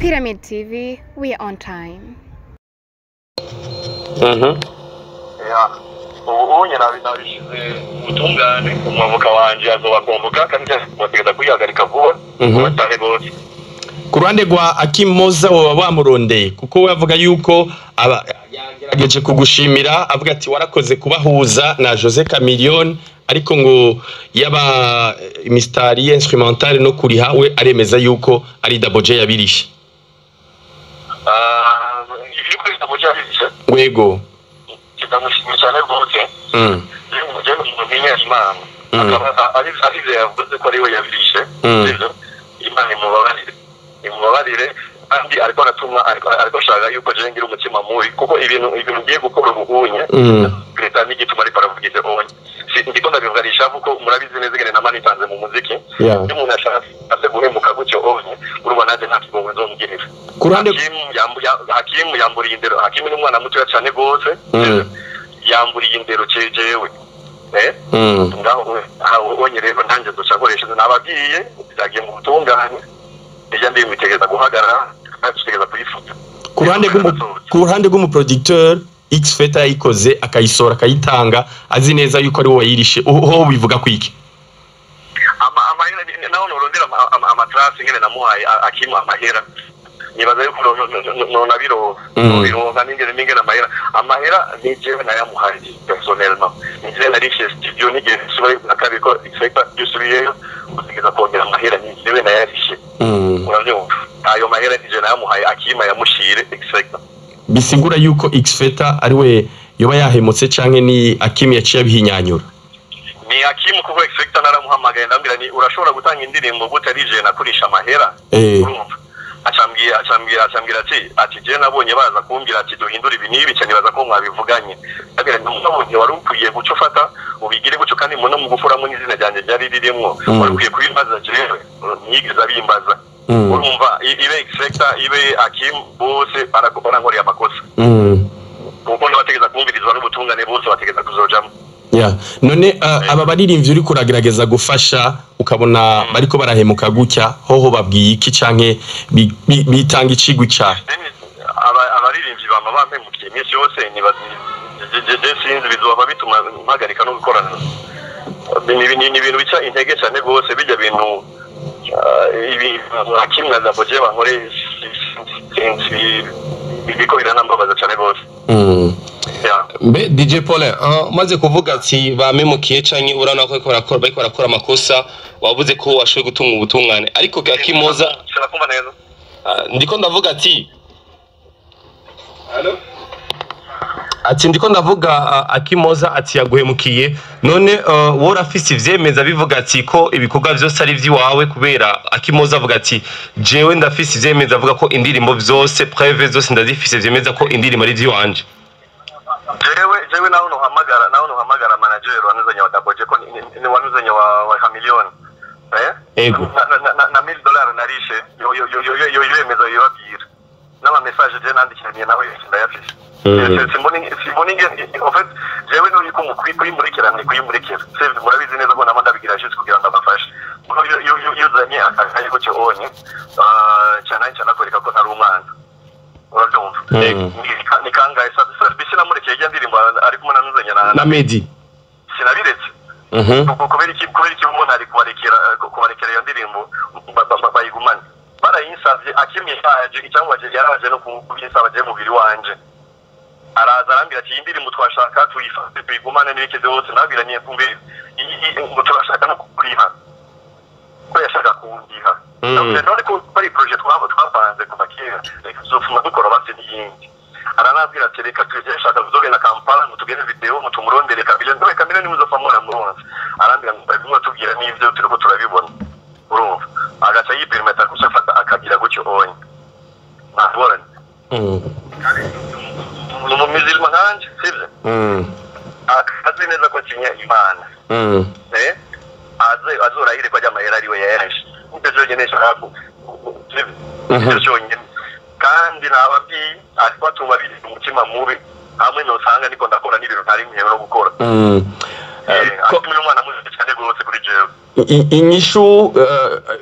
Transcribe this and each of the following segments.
Pyramid TV, we are on time. Yeah. Ubu nyina binabishize ubutungane umwavoka wanje azobakomboka kandi bategeza kuyihagarika vuba batahe bose. Ku ruhande rwa Hakeem Moza waba bamurondeye kuko we avuga yuko yagerageje kugushimira avuga ati warakoze kubahuza na Jose Chameleone ariko ngo yaba mystari instrumental no kuriha we aremeza yuko ari Double J yabirishe. Yuko Double J yabirishe. Wego. Kitamushimira cyane rwose. Mujye mumenyesha Imana. Akaba ari yavuze ko ari we yabirishe. Imana imubabarire kandi ariko aratuma ariko shaka yuko je ngira umutima mubi kuko ibintu ngiye gukora ubuhunye leta n'igituma ari paravugize onye ndiko ndabivuganisha kuko murabizi neza ngene namani tanze mu muziki iyo umuntu ashaka guhemuka gutyo onye urumva naje nta kigongwe nzomugirira kurande Hakeem yamburiye indero Hakeem ni umwana muto cyane gose yamburiye indero cejewe ngaho onye rero ntanje ducakoresha nabagiye byagiye mu butungane ejambe imitegeza guhagarara tutegeza kuyifuta ku ruhande rw'umuproducteur X Feta yayikoze akayisora akayitanga azi neza yuko ari wowe yirishe ho bivuga kwiki amahera naho norondera amatrasi ngene namuhaye Hakeem amahera nibaza yuko no nabiro ngene amahera nijewe nayamuhaye personnellement nijewe narishe studio nige sibari akabiko X Feta yusubiyeyo utegeza kongera amahera nijewe nayarishe uravyumva ayo mahera nije nayamuhaye Hakeem yamushire X Feta bisigura yuko X Feta ari we yoba yahemutse canke ni Hakeem yaciye abihinyanyura ni Hakeem kuko X Feta naramuhamagaye ndambira ni urashobora gutanga indirimbo gute rije nakurisha amahera urumva acambira ati je nabonye baza kumbira ati duhindura ibi nibi cyane baza ko mwabivuganye ndabira n'umubonye wari ukwiye guco fata ubigire guco kandi muno mu gufuramo n'izina ryanje ryari ririmo wari ukwiye kubibaza jewe nyigiza bimbaza urumva ibe X Feta ibe Hakeem bose barakora ngori amakosa kuko bategeza kumvirizwa n'ubutungane bose bategeza kuzojamo none aba baririmvye uri kuragerageza gufasha ukabona bariko barahemuka gutya hoho babwiye iki canke bitanga icigwi cyahe abaririmbyi bama bampemukiye iminsi yose nibaje sinzi bizoba bituma mpagarika no gukorana ni ibintu bica intege cyane gose bijya bintu ibi Hakeem na Double J bankore biko biranambabaza cyane gose Mbe DJ Paulin maze kuvuga ati bamemukiye canke urana ko bariko barakora amakosa wavuze ko washoye gutunga ubutungane ariko Hakeem Moza sinakumva neza ndiko ndavuga ati ati ndiko ndavuga Hakeem Moza ati yaguhemukiye none wora afise ivyemeza bivuga ati ko ibikorwa byose ari vyiwawe kubera Hakeem Moza avuga ati jewe ndafise ivyemeza avuga ko indirimbo byose preuve zose ndazifise vyemeza ko indirimbo ari vyiwanje jewe naho nuhamagara manager wanuzanya wa Double J ko ni wanuzanya wa Chameleone ego na $1000 narishe yo yemeza yobabwira n'ama message je nandikiranye nawe ndayafise simboni en fait jewe no yuko kuyimurikirana kuyimurikira save murabizi neza ko namanda bigira juste kugira ngo abafashe yuzanye akaye ko cyonye cyana kwereka ko ari umwana urabyumva ni kangaye service namurekeye ya ndirimbo ari kumana nuzanya na Medi sinabiretse kubera iki umuntu ari kubarekera iyo ndirimbo bayigumane barayinsavye Hakeem yaje cyangwa yaraje no kubinsaba je mubiri wanje araza arambira ati indirimbo twashaka tuyifate tuyigumane n'ibikeze hose nabiraniye kumbe ngo turashaka no kuriha ko yashaka kundiha none ko bari project twapanze kuva kera reka zofuma dukora base n'iyindi aranabwira ati reka tujeshaka tuzogenda Kampala mutugene video mutumurondere Chameleone ni muzofa mwana muronse arambira ngo babimwe tubwira n'ivyo turiko turabibona urumva agaca yipermeta kushafata akagira gutyo onye ntabwo mu mizilma nkanje sivyo akazi neza ko kinya Imana azorahire kwa amahera ariwe yayaje ubyo ngenesha hapo sivyo cyonyine kandi nababyi ariko atuma biri umutima mubi hamwe no sanga niko ndakora n'ibintu ntari mwiye no gukora ko umwana muzi cyane gose kuri jewe inyishu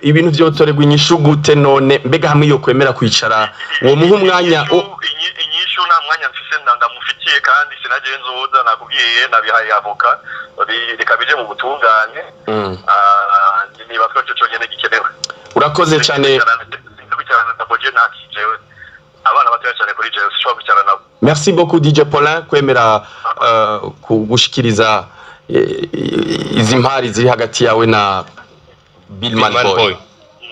ibintu vyotorerwa inyishu gute none mbega hamwe yo kwemera kwicara uwo muha umwanya inyishu nta mwanya mfise ndamufitiye kandi sinagenzuza nakubwiye nabihaye avoka rikabije mu butungane niba twaco cyonyene gikenewe urakoze cyane abana batoya cyane kuri jewe sho bicara nabo merci beaucoup DJ Paulin kwemera gushikiriza izi mpari ziri hagati yawe na Billman Boy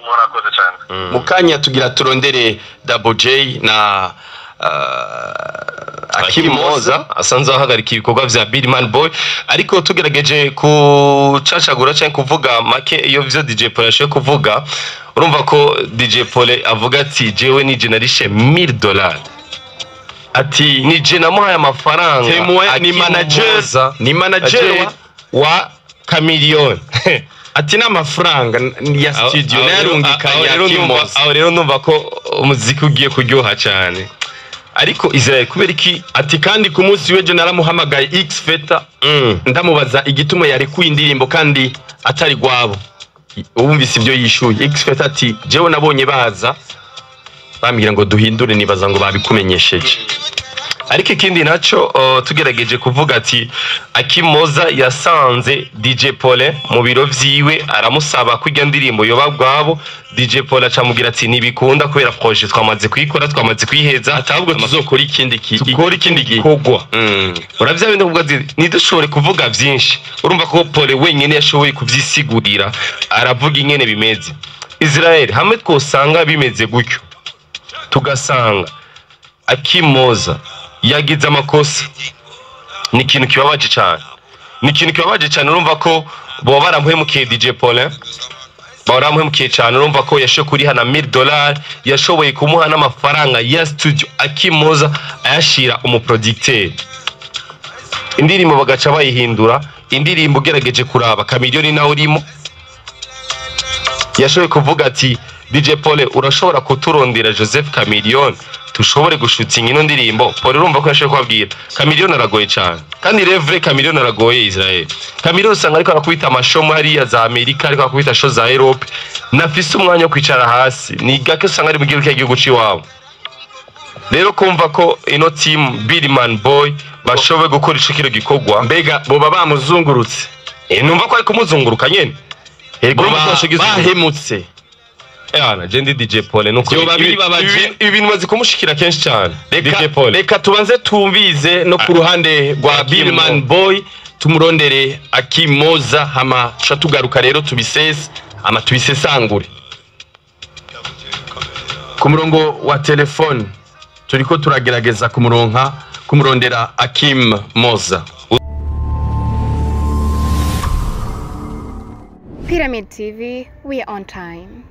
murakoze cyane mukanya tugira turondere Double J na Hakeem Moza asanzwe ahagarika ibikorwa vya Billman Boy ariko tugerageje kucacagura cyane kuvuga make iyo vyo DJ Paul yashoye kuvuga urumva ko DJ Paul avuga ati jewe ni narishe $1000 ati ni je namuhaye amafaranga ni manager wa Chameleone ati n'amafaranga ya studio narungika Hakeem Moza aho rero numva ko umuziki ugiye kuryoha cyane ariko Israel kubera iki ati kandi ku munsi weje naramuhamagaye X Feta ndamubaza igituma yari kwindirimbo kandi atari gwabo ubumvise ibyo yishuye X Feta ati jewe nabonye baza bambwira ngo duhindure nibaza ngo babikumenyesheje ariko ikindi naco tugerageje kuvuga ati Hakeem Moza yasanze DJ Paulin mu biro vyiwe aramusaba kwiga ndirimbo yoba gwabo DJ Paul acamugira ati nibikunda kubera projet twamaze kwikora twamaze kwiheza atabwo tuzokora ikindi gikogwa uravya bindi kuvuga ati nidushobore kuvuga vyinshi urumva ko Paul wenyene yashoboye kuvyisigurira aravuga ingene bimeze Israel hamwe twosanga bimeze gutyo tugasanga Hakeem Moza yagize amakosa ni ikintu kibabaje cyane urumva ko bo baramuhemukiye DJ Paulin baramuhemukiye cyane urumva ko yashoye kuri hana $1000 yashoboye kumuha n'amafaranga ya studio Hakeem Moza ayashira umuproducteur indirimbo bagaca bayihindura indirimbo gerageje kuraba Chameleone nawe urimo yashoye kuvuga ati DJ Paul urashobora kuturondera Joseph Chameleone tushobore gushutsa ino ndirimbo Paul urumva ko yashoye kwabwira Chameleone aragoye cyane kandi revre Chameleone aragoye Israel Chameleone usanga ariko arakubita amashomo hariya za Amerika ariko akubita show za Europe nafise umwanya wo kwicara hasi ni gake usanga ari mu gihugu ciwabo rero kumva ko ino team Billman Boy bashobe gukora ishikiro gikogwa mbega boba bamuzungurutse numva ko ari kumuzunguruka nyene bahemutse jendi DJ Paul nuko ibintu maze kumushikira kenshi cyane DJ Paul reka tubanze tumvize no ku ruhande rwa Billman Boy tumurondere Hakeem Moza hama tugaruka rero tubisesangure ku murongo wa telefone turiko turagerageza kumurondera Hakeem Moza. Pyramid TV, we are on time.